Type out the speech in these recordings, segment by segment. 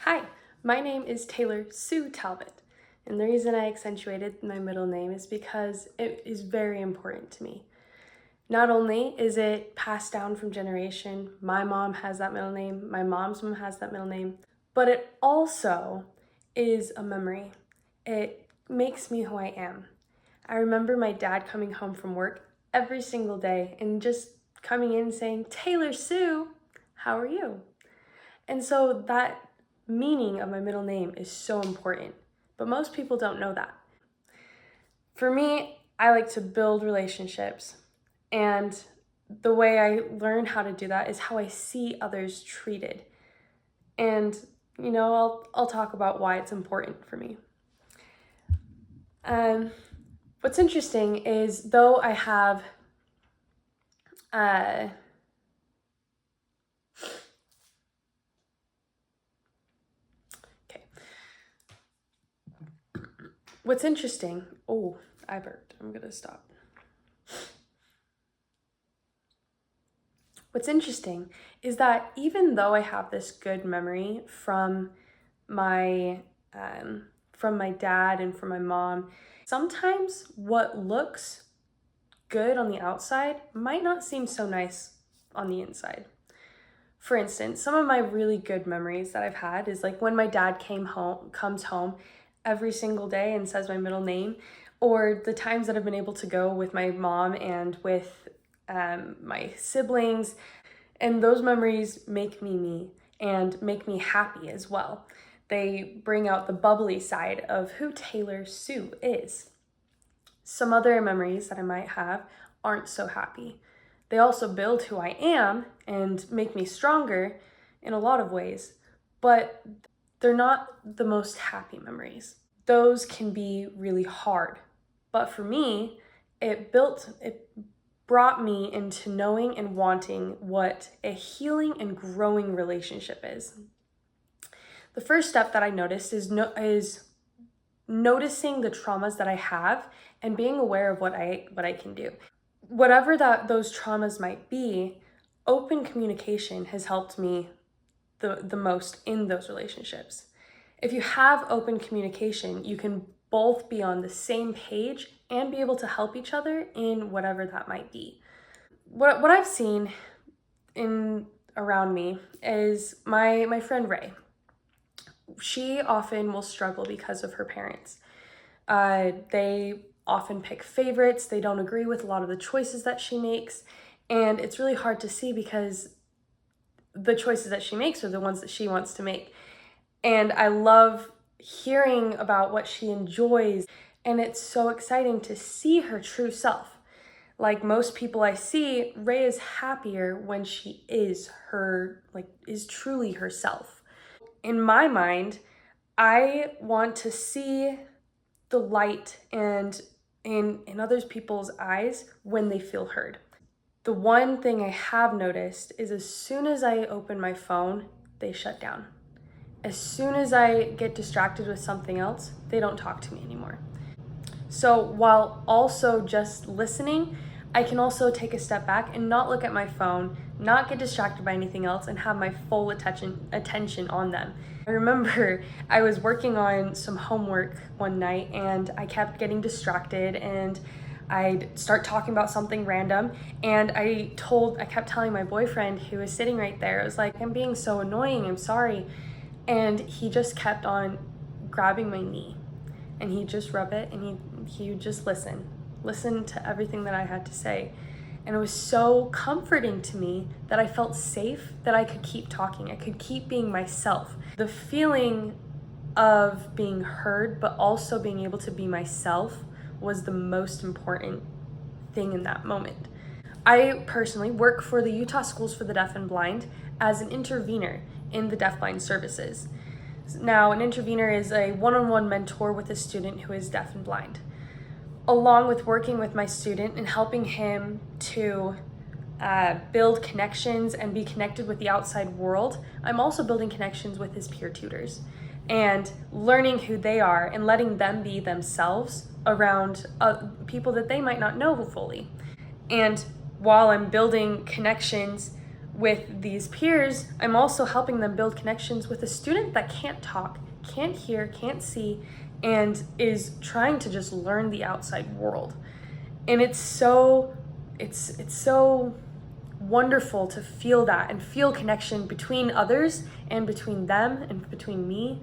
Hi, my name is Taylor Sue Talbot, and the reason I accentuated my middle name is because it is very important to me. Not only is it passed down from generation, my mom has that middle name, my mom's mom has that middle name, but it also is a memory. It makes me who I am. I remember my dad coming home from work every single day and just coming in saying, "Taylor Sue, how are you?" And so that meaning of my middle name is so important, but most people don't know that. For me, I like to build relationships, and the way I learn how to do that is how I see others treated. And I'll talk about why it's important for me. What's interesting is though I have what's interesting, I burped. I'm gonna stop. What's interesting is that even though I have this good memory from my dad and from my mom, sometimes what looks good on the outside might not seem so nice on the inside. For instance, some of my really good memories that I've had is like when my dad comes home every single day and says my middle name, or the times that I've been able to go with my mom and with my siblings, and those memories make me me and make me happy as well. They bring out the bubbly side of who Taylor Sue is. Some other memories that I might have aren't so happy. They also build who I am and make me stronger in a lot of ways, but they're not the most happy memories. Those can be really hard, but for me, it brought me into knowing and wanting what a healing and growing relationship is. The first step that I noticed is noticing the traumas that I have and being aware of what I can do. Whatever those traumas might be, open communication has helped me the most in those relationships. If you have open communication, you can both be on the same page and be able to help each other in whatever that might be. What I've seen around me is my friend Ray. She often will struggle because of her parents. They often pick favorites. They don't agree with a lot of the choices that she makes. And it's really hard to see because the choices that she makes are the ones that she wants to make. And I love hearing about what she enjoys. And it's so exciting to see her true self. Like most people I see, Ray is happier when she is truly herself. In my mind, I want to see the light and in other people's eyes when they feel heard. The one thing I have noticed is as soon as I open my phone, they shut down. As soon as I get distracted with something else, they don't talk to me anymore. So while also just listening, I can also take a step back and not look at my phone, not get distracted by anything else, and have my full attention on them. I remember I was working on some homework one night and I kept getting distracted and I'd start talking about something random, and I kept telling my boyfriend who was sitting right there, I was like, "I'm being so annoying, I'm sorry." And he just kept on grabbing my knee and he'd just rub it and he would just listen to everything that I had to say. And it was so comforting to me that I felt safe, that I could keep talking. I could keep being myself. The feeling of being heard, but also being able to be myself was the most important thing in that moment. I personally work for the Utah Schools for the Deaf and Blind as an intervener in the deafblind services. Now, an intervener is a one-on-one mentor with a student who is deaf and blind. Along with working with my student and helping him to build connections and be connected with the outside world, I'm also building connections with his peer tutors and learning who they are and letting them be themselves around people that they might not know fully. And while I'm building connections with these peers, I'm also helping them build connections with a student that can't talk, can't hear, can't see, and is trying to just learn the outside world. And it's so wonderful to feel that and feel connection between others and between them and between me.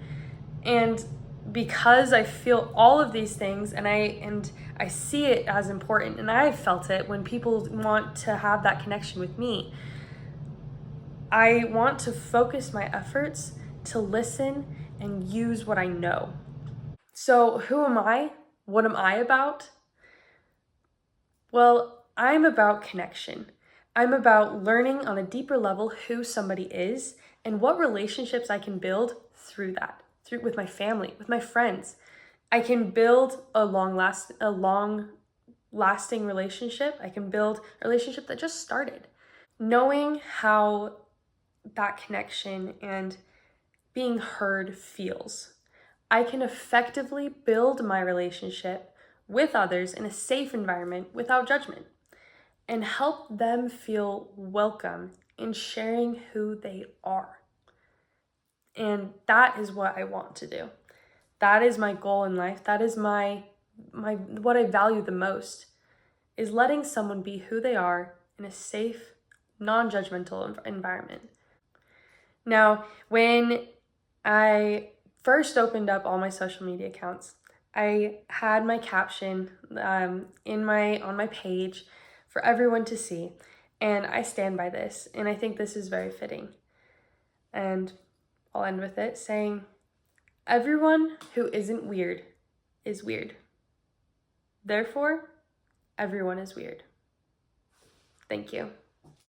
And because I feel all of these things and I see it as important, and I've felt it when people want to have that connection with me, I want to focus my efforts to listen and use what I know. So who am I? What am I about? Well, I'm about connection. I'm about learning on a deeper level who somebody is and what relationships I can build through that, through with my family, with my friends. I can build a long lasting relationship. I can build a relationship that just started. Knowing how that connection and being heard feels, I can effectively build my relationship with others in a safe environment without judgment and help them feel welcome in sharing who they are. And that is what I want to do. That is my goal in life. That is my what I value the most, is letting someone be who they are in a safe, non-judgmental environment. Now, when I first opened up all my social media accounts, I had my caption on my page for everyone to see, and I stand by this, and I think this is very fitting. And I'll end with it saying, everyone who isn't weird is weird. Therefore, everyone is weird. Thank you.